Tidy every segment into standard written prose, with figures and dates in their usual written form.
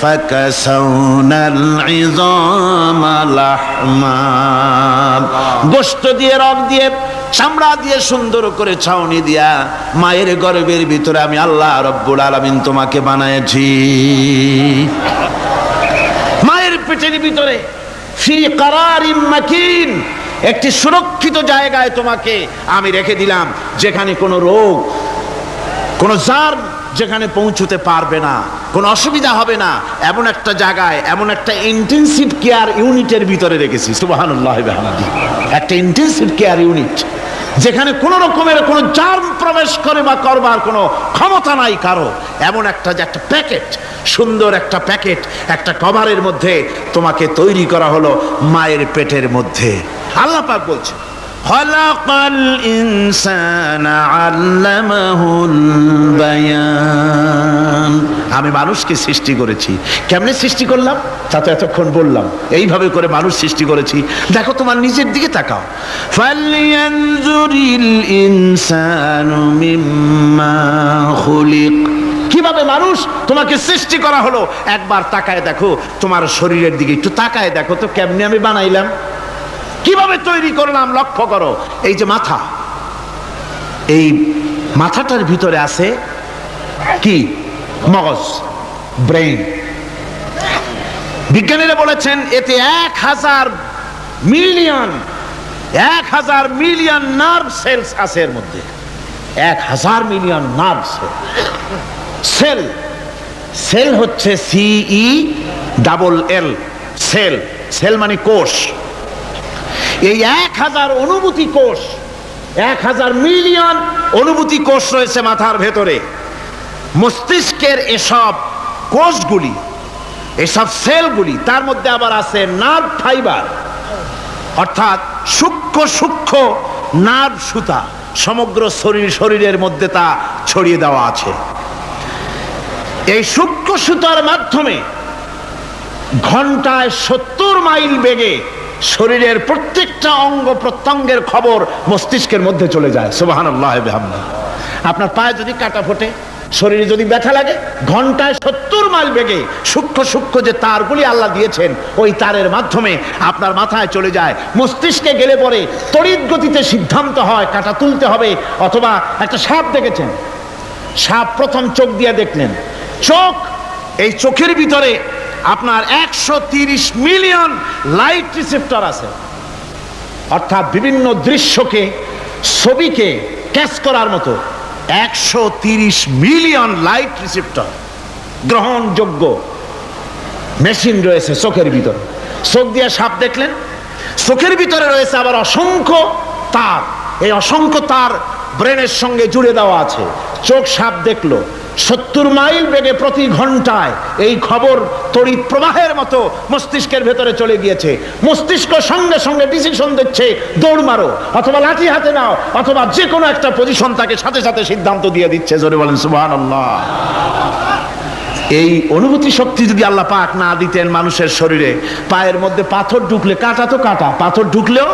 فكسونا العظام لحما গোশত দিয়ে রগ দিয়ে চামড়া দিয়ে সুন্দর করে ছাউনি দিয়া মায়ের গর্ভের ভিতরে আমি আল্লাহ রব্বুল আলামিন তোমাকে বানায়েছি। মায়ের পেটের ভিতরে ফি কারারিম মাকিন, একটি সুরক্ষিত জায়গায় তোমাকে আমি রেখে দিলাম, যেখানে কোনো রোগ, কোনো জার্ম যেখানে পৌঁছতে পারবে না, কোনো অসুবিধা হবে না, এমন একটা জায়গায়, এমন একটা ইন্টেনসিভ কেয়ার ইউনিটের ভিতরে রেখেছি। সুবহানাল্লাহ বিহামদিহি। একটা ইন্টেনসিভ কেয়ার ইউনিট, যেখানে কোনো রকমের কোনো জার্ম প্রবেশ করে বা করবার কোনো ক্ষমতা নাই কারো, এমন একটা যে একটা প্যাকেট, সুন্দর একটা প্যাকেট, একটা কভারের মধ্যে তোমাকে তৈরি করা হলো মায়ের পেটের মধ্যে। আল্লাহ পাক বলছে খলাকাল ইনসানা আল্লামাহুল বায়ান, আমি মানুষকে সৃষ্টি করেছি। কেমনে সৃষ্টি করলাম তা তো এতক্ষণ বললাম, এইভাবে করে মানুষ সৃষ্টি করেছি। দেখো তোমার নিজের দিকে তাকাও। ফালইয়ানজুরিল ইনসানু মিম্মা খুলিক, কিভাবে মানুষ তোমাকে সৃষ্টি করা হলো একবার তাকায় দেখো, তোমার শরীরের দিকে একটু তাকায় দেখো তো কেমনে আমি বানাইলাম, কিভাবে তৈরি করলাম। লক্ষ্য করো, এই যে মাথা, এই মাথাটার ভিতরে আছে কি? মগজ, ব্রেইন। বিজ্ঞানীরা বলেছেন এতে 1000 মিলিয়ন নার্ভ সেলস আছে এর মধ্যে। 1000 মিলিয়ন নার্ভ সেল। সেল হচ্ছে CELL, সেল। সেল মানে কোষ। এই 1000 অনুভূতি কোষ, 1000 মিলিয়ন অনুভূতি কোষ রয়েছে মাথার ভেতরে। মস্তিষ্কের এসব কোষগুলি, এসব সেলগুলি, তার মধ্যে আবার আছে নার্ভ ফাইবার, অর্থাৎ সূক্ষ্ম সূক্ষ্ম নার্ভ সুতা সমগ্র শরীরের মধ্যে তা ছড়িয়ে দেওয়া আছে। এই সূক্ষ্ম সুতার মাধ্যমে ঘন্টায় 70 মাইল বেগে শরীরের প্রত্যেকটা অঙ্গ প্রত্যঙ্গের খবর মস্তিষ্কের মধ্যে চলে যায়। সুবহানাল্লাহ বিহামদিহি। আপনার পায়ে যদি কাটা ফোটে, শরীরে যদি ব্যথা লাগে, ঘন্টায় 70 মাইল বেগে সূক্ষ্ম সূক্ষ্ম যে তারগুলি আল্লাহ দিয়েছেন, ওই তারের মাধ্যমে আপনার মাথায় চলে যায়। মস্তিষ্কে গেলে পরে তড়িৎ গতিতে সিদ্ধান্ত হয় কাটা তুলতে হবে, অথবা একটা সাপ দেখেছেন, সাপ প্রথম চোখ দিয়ে দেখলেন, চোখ, এই চোখের ভিতরে আপনার 130 মিলিয়ন লাইট রিসেপ্টর আছে, অর্থাৎ বিভিন্ন দৃশ্যকে, ছবিকে ক্যাচ করার মতো 130 মিলিয়ন লাইট রিসেপ্টর গ্রহণযোগ্য মেশিন রয়েছে চোখের ভিতরে। চোখ দিয়ে সাপ দেখলেন, চোখের ভিতরে রয়েছে আবার অসংখ্য তার। এই অসংখ্য তার ব্রেনের সঙ্গে জুড়ে দেওয়া আছে। চোখ সাপ দেখলো, 70 মাইল বেগে প্রতি ঘন্টায় এই খবর তড়িৎ প্রবাহের মতো মস্তিষ্কের ভেতরে চলে গিয়েছে। মস্তিষ্ক সঙ্গে সঙ্গে ডিসিশন দিচ্ছে, দৌড় মারো, অথবা লাঠি হাতে নাও, অথবা যে কোনো একটা পজিশন তাকে সাথে সাথে সিদ্ধান্ত দিয়ে দিচ্ছে। জোরে বলেন সুবহানাল্লাহ। এই অনুভূতি শক্তি যদি আল্লাহ পাক না দিতেন মানুষের শরীরে, পায়ের মধ্যে পাথর ঢুকলে, কাটা তো কাটা, পাথর ঢুকলেও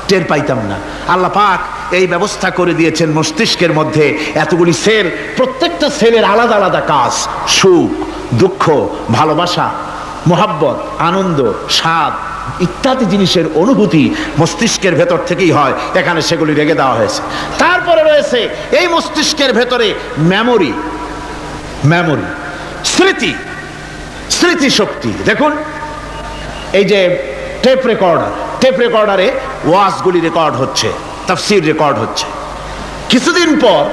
টের পাইতাম না। আল্লাহ পাক এই ব্যবস্থা করে দিয়েছেন মস্তিষ্কের মধ্যে এতগুলি সেল, প্রত্যেকটা সেলের আলাদা আলাদা কাজ। সুখ, দুঃখ, ভালোবাসা, মোহাব্বত, আনন্দ, স্বাদ ইত্যাদি জিনিসের অনুভূতি মস্তিষ্কের ভেতর থেকেই হয়। এখানে সেগুলি রেখে দেওয়া হয়েছে। তারপরে রয়েছে এই মস্তিষ্কের ভেতরে মেমোরি, স্মৃতি শক্তি। দেখুন, এই যে টেপ রেকর্ডারে ওয়াজগুলি রেকর্ড হচ্ছে, তাফসীর রেকর্ড হচ্ছে। কিছুদিন পর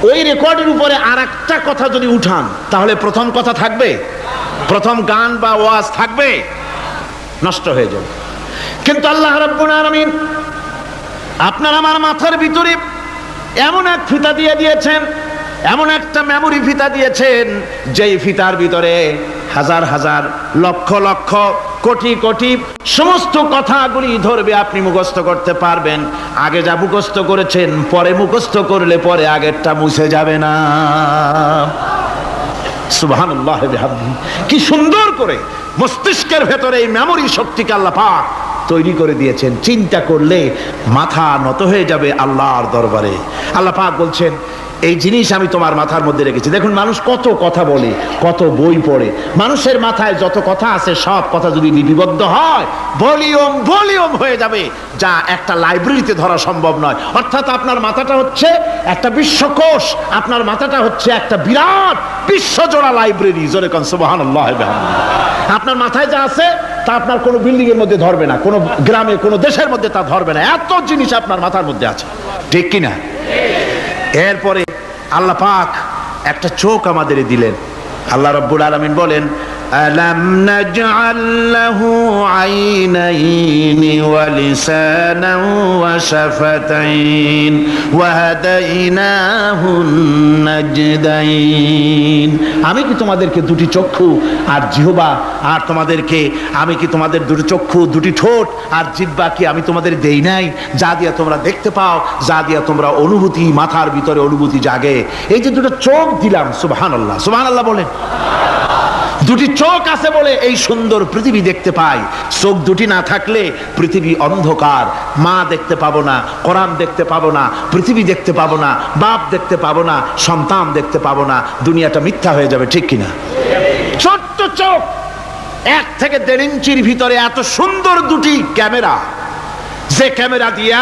ওই রেকর্ডের উপরে আরেকটা কথা যদি উঠান, তাহলে প্রথম কথা থাকবে? প্রথম গান বা ওয়াজ থাকবে? নষ্ট হয়ে যাবে। কিন্তু আল্লাহ রাব্বুল আলামিন আপনার আমার মাথার ভিতরে এমন এক ফিতা দিয়ে দিয়েছেন, এমন একটা মেমোরি ফিতা দিয়েছেন, যেই ফিতার ভিতরে হাজার হাজার, লক্ষ লক্ষ, কোটি কোটি সমস্ত কথাগুলি ধরবে, আপনি মুখস্থ করতে পারবেন। আগে যা মুখস্থ করেছেন, পরে মুখস্থ করলে পরে আগেরটা মুছে যাবে না। সুবহানাল্লাহ বিহামদিহি। কি সুন্দর করে মস্তিষ্কের ভেতরে এই মেমোরি শক্তিকে আল্লাহ পাক তৈরি করে দিয়েছেন। চিন্তা করলে মাথা নত হয়ে যাবে আল্লাহর দরবারে। আল্লাহ পাক বলছেন এই জিনিস আমি তোমার মাথার মধ্যে রেখেছি। দেখুন মানুষ কত কথা বলে, কত বই পড়ে, মানুষের মাথায় যত কথা আছে সব কথা যদি লিপিবদ্ধ হয় ভলিউম ভলিউম হয়ে যাবে, যা একটা লাইব্রেরিতে ধরা সম্ভব নয়। অর্থাৎ আপনার মাথাটা হচ্ছে একটা বিশ্বকোষ, আপনার মাথাটা হচ্ছে একটা বিরাট বিশ্বজোড়া লাইব্রেরি। জোরে কোন সুবহানাল্লাহ। আপনার মাথায় যা আছে তা আপনার কোনো বিল্ডিং এর মধ্যে ধরবে না, কোনো গ্রামে কোনো দেশের মধ্যে তা ধরবে না, এত জিনিস আপনার মাথার মধ্যে আছে, ঠিক কিনা? এরপরে আল্লাহ পাক একটা চোখ আমাদের দিলেন। আল্লাহ রাব্বুল আলামিন বলেন, আলাম নাজআল লাহু আইনাইনি ওয়া লিসানান ওয়া শাফাতাইন ওয়া হাদাইনাহুন নাজদাইন। আমি কি তোমাদেরকে দুটি চক্ষু আর জিহ্বা, আর তোমাদেরকে আমি কি তোমাদের দুটি চক্ষু, দুটি ঠোঁট আর জিহ্বা কি আমি তোমাদের দেই নাই, যা দিয়া তোমরা দেখতে পাও, যা দিয়া তোমরা অনুভূতি, মাথার ভিতরে অনুভূতি জাগে। এই যে দুটো চোখ দিলাম, সুবহানাল্লাহ, সুবহানাল্লাহ বলেন। দুটি চোখ আছে বলে এই সুন্দর পৃথিবী দেখতে পাই। চোখ দুটি না থাকলে পৃথিবী অন্ধকার, মা দেখতে পাবো না, কোরআন দেখতে পাবো না, পৃথিবী দেখতে পাবো না, বাপ দেখতে পাবো না, সন্তান দেখতে পাবো না, দুনিয়াটা মিথ্যা হয়ে যাবে, ঠিক কিনা? ছোট্ট চোখ, 1 থেকে 1.5 ইঞ্চির ভিতরে এত সুন্দর দুটি ক্যামেরা, যে ক্যামেরা দিয়া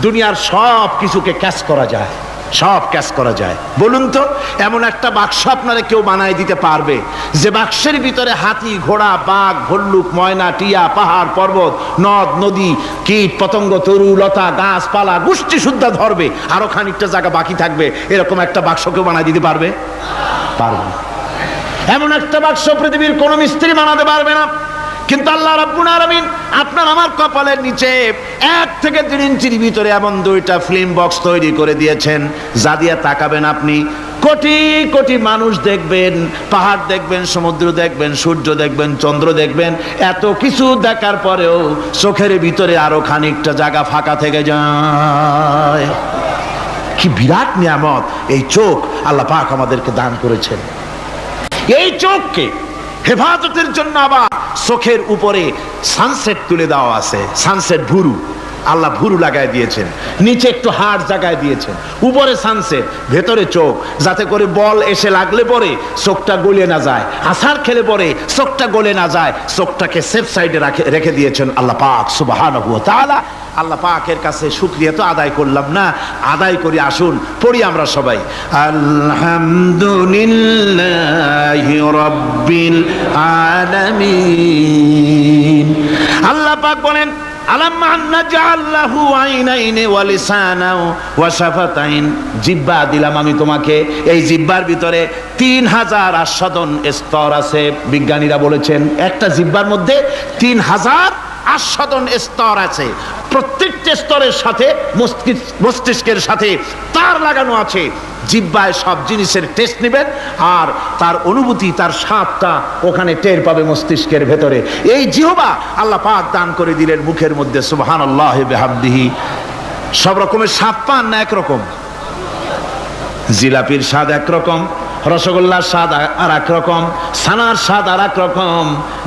দুনিয়ার সব কিছুকে ক্যাচ করা যায়, সব ক্যাচ করা যায়। বলুন তো, এমন একটা বাক্স আপনারা কেউ বানায় দিতে পারবে যে বাক্সের ভিতরে হাতি, ঘোড়া, বাঘ, ভল্লুক, ময়না, টিয়া, পাহাড়, পর্বত, নদ, নদী, কীট, পতঙ্গ, তরু, লতা, গাছপালা, গোষ্ঠী সুদ্ধা ধরবে, আরো খানিকটা জায়গা বাকি থাকবে, এরকম একটা বাক্স কেউ বানায় দিতে পারবে? পারবে না। এমন একটা বাক্স পৃথিবীর কোন মিস্ত্রি বানাতে পারবে না। কিন্তু আল্লাহ রাব্বুল আলামিন আপনার আমার কপালের নিচে 1 থেকে 1.5 ইঞ্চির ভিতরে এমন 2টা ফিল্ম বক্স তৈরি করে দিয়েছেন, যা দিয়ে তাকাবেন আপনি কোটি কোটি মানুষ দেখবেন, পাহাড় দেখবেন, সমুদ্র দেখবেন, সূর্য দেখবেন, চন্দ্র দেখবেন। এত কিছু দেখার পরেও চোখের ভিতরে আরো খানিকটা জায়গা ফাঁকা থেকে যায়। কি বিরাট নিয়ামত এই চোখ আল্লাহ পাক আমাদেরকে দান করেছেন। এই চোখকে হেফাজতের জন্য আবার চোখের উপরে সানসেট তুলে দেওয়া আছে, সানসেট ভুরু, আল্লাহ ভুরু লাগায় দিয়েছেন, নিচে একটু হাড় জায়গায় দিয়েছেন, উপরে সানসেট, ভেতরে চোখ, যাতে করে বল এসে লাগলে পরে চোখটা গলে না যায়, আছাড় খেলে পরে চোখটা গলে না যায়, চোখটাকে সেফ সাইডে রেখে দিয়েছেন আল্লাহ পাক সুবহানাহু ওয়া তাআলা। আল্লাহ পাকের কাছে শুকরিয়া তো আদায় করলাম না, আদায় করি। আসুন পড়ি আমরা সবাই, আলহামদুলিল্লাহি রাব্বিল আলামিন। আল্লাহ পাক বলেন, আলাম নাজআল লাহু আইনাইনি ওয়া লিসানান ওয়া শাফাতাইন। জিহ্বা দিলাম আমি তোমাকে, এই জিহ্বার ভিতরে 3000 আস্বাদন স্তর আছে। বিজ্ঞানীরা বলেছেন একটা জিহ্বার মধ্যে 3000 আস্বাদন স্তর আছে। প্রত্যেকটা স্তরের সাথে মস্তিষ্কের সাথে তার লাগানো আছে। জিহ্বায় সব জিনিসের টেস্ট নেবেন আর তার অনুভূতি, তার স্বাদটা ওখানে টের পাবে মস্তিষ্কের ভেতরে। এই জিহ্বা আল্লাহ পাক দান করে দিলেন মুখের মধ্যে, সুবহানাল্লাহি বিহামদিহি। সব রকমের স্বাদ পান না একরকম? জিলাপির স্বাদ একরকম, রসগোল্লার স্বাদ আর এক রকম, ছানার স্বাদ আর এক রকম,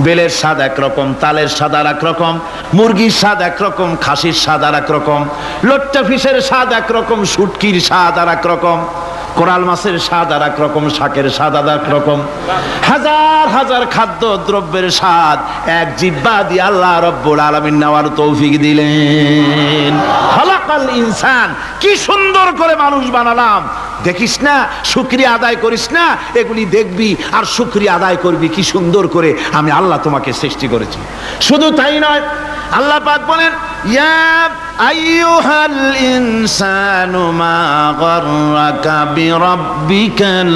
বেলের স্বাদ একরকম, তালের স্বাদ আর এক রকম, মুরগির স্বাদ একরকম, খাসির স্বাদ আর এক রকম, লোট্টা ফিশের স্বাদ একরকম, শুটকির স্বাদ আর এক রকম, কোরাল মাছের স্বাদ আর এক রকম, শাকের স্বাদ আর এক রকম। হাজার হাজার খাদ্য দ্রব্যের স্বাদ এক জিহ্বা দিয়ে আল্লাহ রব্বুল আলামিন নেওয়ার তৌফিক দিলেন। খালাকাল ইনসান, কি সুন্দর করে মানুষ বানালাম। দেখিস না, শুকরিয়া আদায় করিস না, এগুলি দেখবি আর শুকরিয়া আদায় করবি কি সুন্দর করে আমি আল্লাহ তোমাকে সৃষ্টি করেছি। শুধু তাই নয়, আল্লাহ পাক বলেন, ইয়া আইয়ুহাল ইনসানু মা গাররাকা বিরাব্বিকাল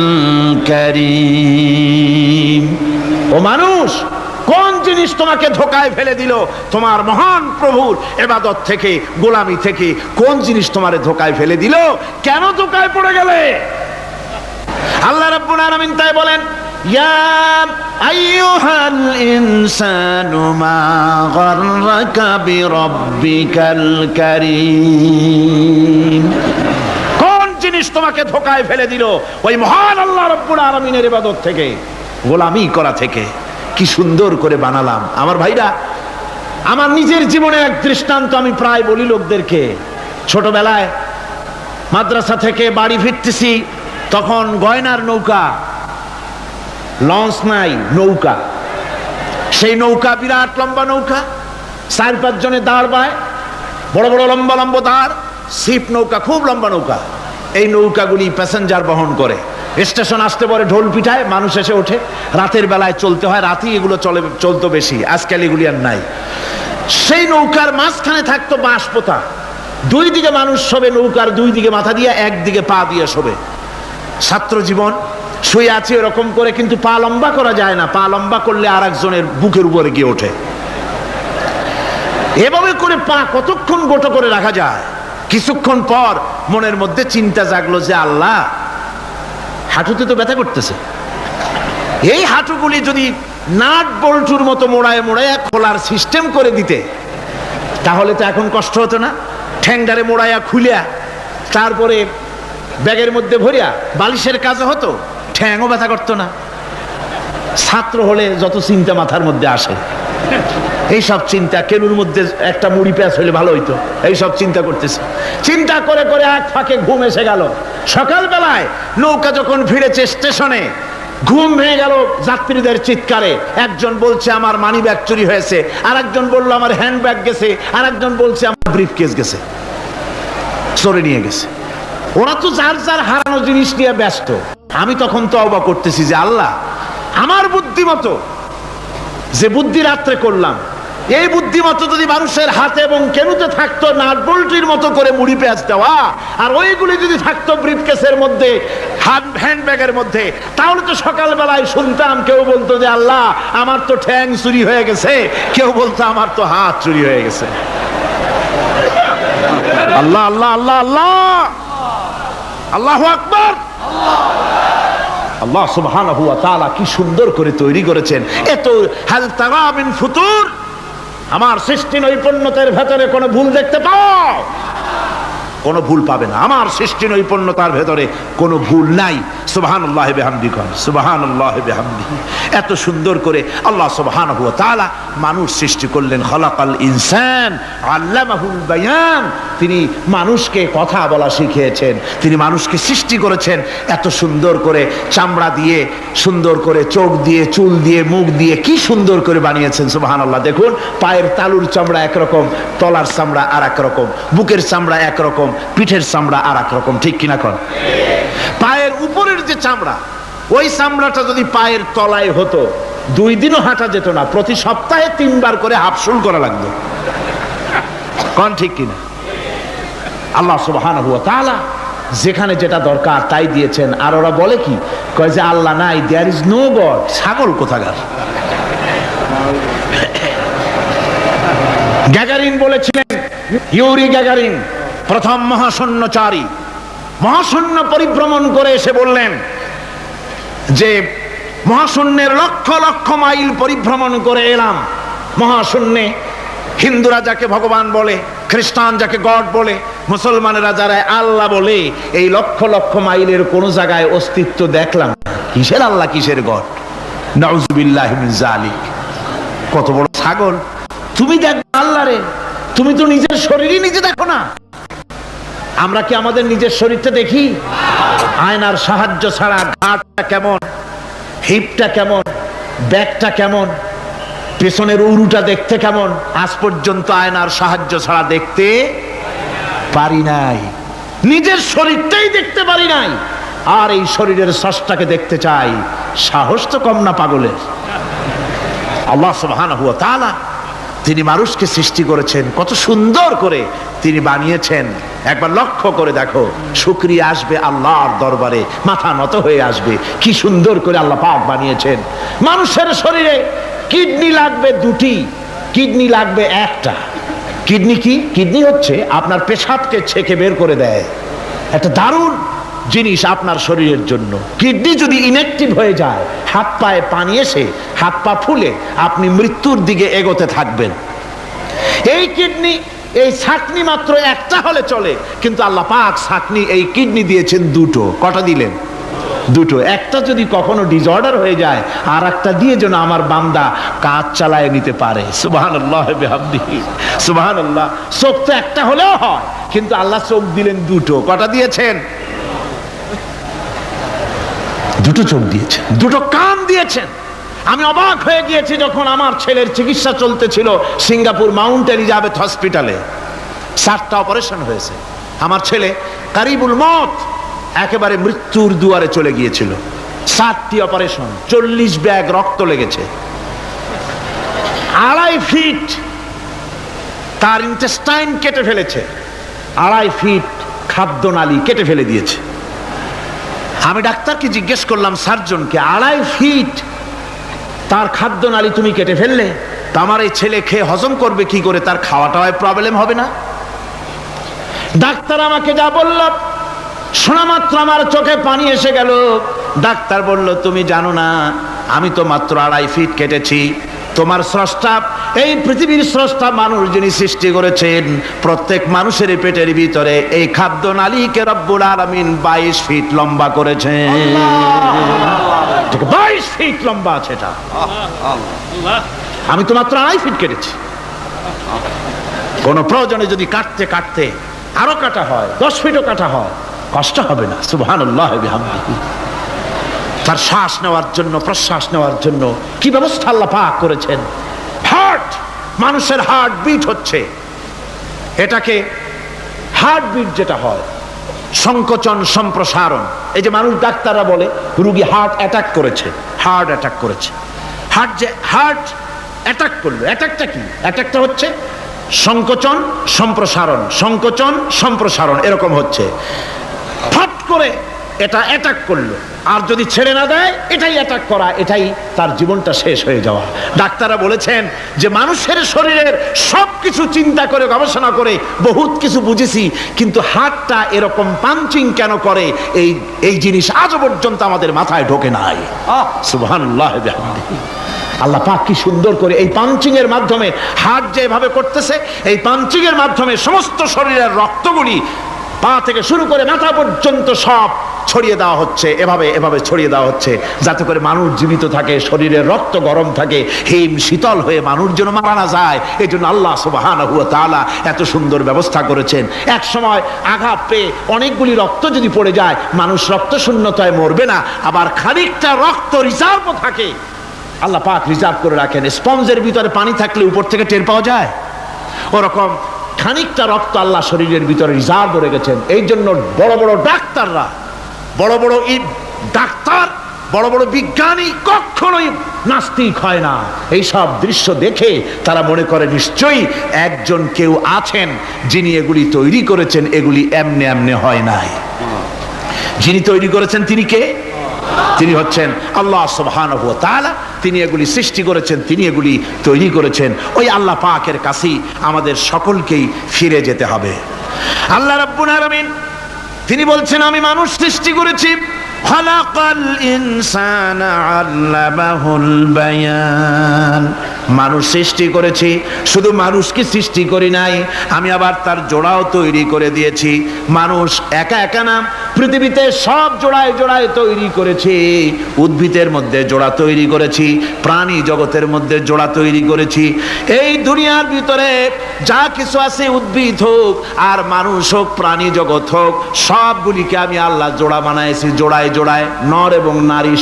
কারীম। ও মানুষ, কোন জিনিস তোমাকে ধোকায় ফেলে দিল তোমার মহান প্রভুর ইবাদত থেকে, গোলামি থেকে? কোন জিনিস তোমারে ধোকায় ফেলে দিল? কেন ধোকায় পড়ে গেলে? আল্লাহ রাব্বুল আলামিন তাই বলেন, ইয়া আইয়ুহাল ইনসানু মা গাররাকা বিরাব্বিকাল কারীম। কোন জিনিস তোমাকে ধোকায় ফেলে দিল ওই মহান আল্লাহ রাব্বুল আলামিনের ইবাদত থেকে, গোলামি করা থেকে? কি সুন্দর করে বানালাম। আমার ভাইরা, আমার নিজের জীবনে এক দৃষ্টান্ত আমি প্রায় বলি লোকদেরকে। ছোটবেলায় মাদ্রাসা থেকে বাড়ি ফিরতেছি, তখন গয়নার নৌকা, লঞ্চ নাই, নৌকা। সেই নৌকা বিরাট লম্বা নৌকা, 4-5 জনে দাঁড় বায়, বড় বড় লম্বা লম্বা দাঁড়, ছিপ নৌকা, খুব লম্বা নৌকা। এই নৌকাগুলি প্যাসেঞ্জার বহন করে। স্টেশন আসতে পরে ঢোল পিঠায়, মানুষ এসে ওঠে। রাতের বেলায় চলতে হয়, রাতেই এগুলো চলতো বেশি, আজকাল এগুলি আর নাই। সেই নৌকার মাঝখানে থাকতো বাঁশ পোতা, 2 দিকে মানুষ শোবে, নৌকার 2 দিকে মাথা দিয়ে, 1 দিকে পা দিয়ে শোবে। ছাত্র জীবন, শুয়ে আছে এরকম করে, কিন্তু পা লম্বা করা যায় না, পা লম্বা করলে আর একজনের বুকের উপরে গিয়ে ওঠে। এভাবে করে পা কতক্ষণ গোটো করে রাখা যায়? কিছুক্ষণ পর মনের মধ্যে চিন্তা জাগলো যে আল্লাহ, হাঁটুতে তো ব্যথা করতেছে, এই হাঁটুগুলি যদি নাট বল্টুর মতো মোড়ায় মোড়ায় খোলার সিস্টেম করে দিতে, তাহলে তো এখন কষ্ট হতো না। ঠ্যাংডারে মোড়ায়া খুলিয়া তারপরে ব্যাগের মধ্যে ভরিয়া বালিশের কাজ হতো, ঠ্যাংও ব্যথা করতো না। ছাত্র হলে যত চিন্তা মাথার মধ্যে আসে, এইসব চিন্তা, কেনুর মধ্যে একটা মুড়ি প্যাঁচ হলে ভালো হইতো, এইসব চিন্তা করতেছে। চিন্তা করে করে এক ফাঁকে ঘুম এসে গেল। সকালবেলায় নৌকা যখন ফিরেছে স্টেশনে, ঘুম ভেঙে গেল যাত্রীদের চিৎকারে। একজন বলছে আমার মানি ব্যাগ চুরি হয়েছে, আর একজন বললো আমার হ্যান্ড ব্যাগ গেছে, আর একজন বলছে আমার ব্রিফ কেস গেছে, চোরে নিয়ে গেছে। ওরা তো যার যার হারানো জিনিস নিয়ে ব্যস্ত। আমি তখন তো তওবা করতেছি যে আল্লাহ, আমার বুদ্ধিমতো যে বুদ্ধি রাত্রে করলাম, এই বুদ্ধিমতো যদি মানুষের হাতে এবং কেনুতে থাকতো নাট বল্টুর মতো করে মুড়ি পেঁয়াজ দেওয়া, আর ওইগুলি যদি থাকতো ব্রিফকেসের মধ্যে, হ্যান্ডব্যাগের মধ্যে, তাহলে তো সকালবেলায় শুনতাম কেউ বলতো যে আল্লাহ আমার তো ঠ্যাং চুরি হয়ে গেছে, কেউ বলতো আমার তো হাত চুরি হয়ে গেছে। আল্লাহ আল্লাহ আল্লাহ আল্লাহ, আল্লাহু আকবার। আল্লাহ সুবহানাহু ওয়া তাআলা কি সুন্দর করে তৈরি করেছেন। এত হাল তারা মিন ফুতুর, আমার সৃষ্টি নৈপুণ্যতার ভেতরে কোনো ভুল দেখতে পাও? কোনো ভুল পাবে না। আমার সৃষ্টি নৈপুণ্যতার ভেতরে কোনো ভুল নাই। সুবহানাল্লাহি বিহামদিহি, সুবহানাল্লাহি বিহামদিহি। এত সুন্দর করে আল্লাহ সুবহানাহু ওয়া তাআলা মানুষ সৃষ্টি করলেন। খলাকাল ইনসান আল্লামাহুল বায়ান, তিনি মানুষকে কথা বলা শিখিয়েছেন, তিনি মানুষকে সৃষ্টি করেছেন এত সুন্দর করে, চামড়া দিয়ে, সুন্দর করে চোখ দিয়ে, চুল দিয়ে, মুখ দিয়ে, কি সুন্দর করে বানিয়েছেন। সুবহানাল্লাহ। দেখুন, পায়ের তালুর চামড়া একরকম, তলার চামড়া আর এক রকম, বুকের চামড়া একরকম, পিঠের চামড়া আর এক রকম, ঠিক কিনা কন? পায়ের উপরের যে চামড়া, ওই চামড়াটা যদি পায়ের তলায় হতো, 2 দিনও হাঁটা যেত না, প্রতি সপ্তাহে 3 বার করে হাফসুল করা লাগতো, কন ঠিক কিনা? আল্লাহ সুবহানাহু ওয়া তাআলা যেখানে যেটা দরকার তাই দিয়েছেন। আর ওরা বলে কি, কয় যে আল্লাহ নাই, দেয়ার ইজ নো গড। ছাগল কোথাকার। গ্যাগারিন বলেছিলেন, ইউরি গ্যাগারিন প্রথম মহাশূন্যচারী, মহাশূন্য পরিভ্রমণ করে এসে বললেন যে মহাশূন্যের লক্ষ লক্ষ মাইল পরিভ্রমণ করে এলাম। মহাশূন্যে হিন্দুরা যাকে ভগবান বলে, খ্রিস্টান যাকে গড বলে, মুসলমানেরা যারা আল্লাহ বলে, এই লক্ষ লক্ষ মাইলের কোন জায়গায় অস্তিত্ব দেখলাম। কিসের আল্লাহ, কিসের গড? নাউযুবিল্লাহি মিন যালিক। কত বড় ছাগল! তুমি দেখো আল্লাহ রে, তুমি তো নিজের শরীরই নিজে দেখো না। আমরা কি আমাদের নিজের শরীরটা দেখি? আয়নার সাহায্য ছাড়া ঘাটটা কেমন, হিপটা কেমন, ব্যাকটা কেমন, পেছনের উরুটা দেখতে কেমন, আজ পর্যন্ত আয়নার সাহায্য ছাড়া দেখতে পারি নাই। নিজের শরীরটাই দেখতে পারি নাই, আর এই শরীরের স্রষ্টাকে দেখতে চাই। সাহস তো কম না পাগলের। আল্লাহ সুবহানাহু ওয়া তাআলা তিনি মানুষকে সৃষ্টি করেছেন, কত সুন্দর করে তিনি বানিয়েছেন। একবার লক্ষ্য করে দেখো, শুকরিয়া আসবে আল্লাহর দরবারে, মাথা নত হয়ে আসবে। কি সুন্দর করে আল্লাহ পাক বানিয়েছেন। মানুষের শরীরে কিডনি লাগবে 2টি, কিডনি লাগবে 1টা। কিডনি কি? কিডনি হচ্ছে আপনার পেশাবকে ছেঁকে বের করে দেয়, একটা দারুণ জিনিস আপনার শরীরের জন্য। কিডনি যদি ইনঅ্যাক্টিভ হয়ে যায়, হাত পায়ে পানি এসে হাত পা ফুলে আপনি মৃত্যুর দিকে এগোতে থাকবেন। এই কিডনি, এই ছাকনি মাত্র 1টা হলে চলে, কিন্তু আল্লাহ পাক ছাকনি, এই কিডনি দিয়েছেন 2টো। কটা দিলেন? দুটো, একটা যদি কখনো ডিসঅর্ডার হয়ে যায় আর একটা দিয়ে যেন আমার বান্দা কাজ চালায় নিতে পারে। সুবহানাল্লাহ বিহামদিহি, সুবহানাল্লাহ। চোখ তো একটা হলেও হয়, কিন্তু আল্লাহ চোখ দিলেন দুটো। কটা দিয়েছেন? দুটো চোখ দিয়েছেন, দুটো কান দিয়েছেন। আমি অবাক হয়ে গিয়েছি যখন আমার ছেলের চিকিৎসা চলতেছিল সিঙ্গাপুর মাউন্ট এলিজাবেথ হসপিটালে। 7টা অপারেশন হয়েছে। আমার ছেলে কারিবুল মত, একেবারে মৃত্যুর দুয়ারে চলে গিয়েছিল। 7টি অপারেশন, 40 ব্যাগ রক্ত লেগেছে। 2.5 ফিট তার ইন্টেস্টাইন কেটে ফেলেছে, 2.5 ফিট খাদ্যনালী কেটে ফেলে দিয়েছে। আমি ডাক্তারকে জিজ্ঞেস করলাম, সার্জনকে, 2.5 ফিট তার খাদ্যনালী তুমি কেটে ফেললে, তা আমার এই ছেলে খেয়ে হজম করবে কি করে? তার খাওয়াটাও প্রবলেম হবে না? ডাক্তার আমাকে যা বলল, শোনা মাত্র আমার চোখে পানি এসে গেল। ডাক্তার বলল, তুমি জানো না আমি তো মাত্র 2.5 ফিট কেটেছি। তোমার স্রষ্টা, এই পৃথিবীর স্রষ্টা মানুষ যিনি সৃষ্টি করেছেন, প্রত্যেক মানুষের পেটের ভিতরে এই খাদ্যনালীকে রব্বুল আলামিন 22 ফিট লম্বা করেছেন। 22 ফিট লম্বা আছে এটা। আমি তো মাত্র 2.5 ফিট কেটেছি। কোন প্রয়োজনে যদি কাটতে কাটতে আরো কাটা হয়, 10 ফিটও কাটা হয়, কষ্ট হবে না। সুবহানাল্লাহ বিহামদিহি। তার শ্বাস নেওয়ার জন্য, প্রশ্বাস নেওয়ার জন্য কি ব্যবস্থা আল্লাহ পাক করেছেন। হার্ট, মানুষের হার্ট বিট হচ্ছে, এটাকে হার্ট বিট যেটা হয়, সংকোচন সম্প্রসারণ। এই যে মানুষ, ডাক্তাররা বলে রোগী হার্ট অ্যাটাক করেছে, হার্ট অ্যাটাক করেছে। হার্ট অ্যাটাক করলো, অ্যাটাকটা কি? অ্যাটাকটা হচ্ছে সংকোচন সম্প্রসারণ, সংকোচন সম্প্রসারণ, এরকম হচ্ছে। ফট করে এটা অ্যাটাক করলো, আর যদি ছেড়ে না দেয় এটাই অ্যাটাক করা, এটাই তার জীবনটা শেষ হয়ে যাওয়া। ডাক্তাররা বলেছেন যে মানুষের শরীরের সবকিছু চিন্তা করে, গবেষণা করে বহুত কিছু বুঝেছি, কিন্তু হার্টটা এরকম পাঞ্চিং কেন করে, এই জিনিস আজও পর্যন্ত আমাদের মাথায় ঢোকে নাই। সুবহানাল্লাহ বিহামদিহি। আল্লাহ পাক কি সুন্দর করে এই পাঞ্চিং এর মাধ্যমে, হার্ট যেভাবে করতেছে, এই পাঞ্চিং এর মাধ্যমে সমস্ত শরীরের রক্তগুলি পা থেকে শুরু করে মাথা পর্যন্ত সব ছড়িয়ে দেওয়া হচ্ছে, এভাবে এভাবে ছড়িয়ে দেওয়া হচ্ছে, যাতে করে মানুষ জীবিত থাকে, শরীরের রক্ত গরম থাকে, হিম শীতল হয়ে মানুষ যেন মারা না যায়। এই জন্য আল্লাহ সুবহানাহু ওয়া তাআলা এত সুন্দর ব্যবস্থা করেছেন। এক সময় আঘাত পেয়ে অনেকগুলি রক্ত যদি পড়ে যায়, মানুষ রক্ত শূন্যতায় মরবে না, আবার খানিকটা রক্ত রিজার্ভও থাকে, আল্লাহ পাক রিজার্ভ করে রাখেন। স্পঞ্জের ভিতরে পানি থাকলে উপর থেকে টের পাওয়া যায়, ওরকম খানিকটা রক্ত আল্লাহ শরীরের ভিতরে রিজার্ভ রেখেছেন। এই জন্য বড় বড় ডাক্তাররা, বড় বড় ডাক্তার, বড় বড় বিজ্ঞানী কখনোই নাস্তিক হয় না। এই সব দৃশ্য দেখে তারা মনে করে নিশ্চয়ই একজন কেউ আছেন যিনি এগুলি তৈরি করেছেন, এগুলি এমনে এমনে হয় নাই। যিনি তৈরি করেছেন তিনি কে? তিনি হচ্ছেন আল্লাহ সুবহানাহু ওয়া তাআলা। তিনি এগুলি সৃষ্টি করেছেন, তিনি এগুলি তৈরি করেছেন। ওই আল্লাহ পাকের কাছেই আমাদের সকলকেই ফিরে যেতে হবে। আল্লাহ রাব্বুল আলামিন তিনি বলছেন, আমি মানুষ সৃষ্টি করেছি, খালাকাল ইনসানা আল্লামাহুল বায়ান। মানুষ সৃষ্টি করেছি, শুধু মানুষকে সৃষ্টি করি নাই, আমি আবার তার জোড়াও তৈরি করে দিয়েছি। মানুষ একা একা না, পৃথিবীতে সব জোড়ায় জোড়ায় তৈরি করেছি। উদ্ভিদের মধ্যে জোড়া তৈরি করেছি, প্রাণী জগতের মধ্যে জোড়া তৈরি করেছি। এই দুনিয়ার ভিতরে যা কিছু আছে, উদ্ভিদ হোক আর মানুষ হোক, প্রাণী জগৎ হোক, সবগুলিকে আমি আল্লাহ জোড়া বানাইছি, জোড়ায় জোড়ায়, নর এবং নারী।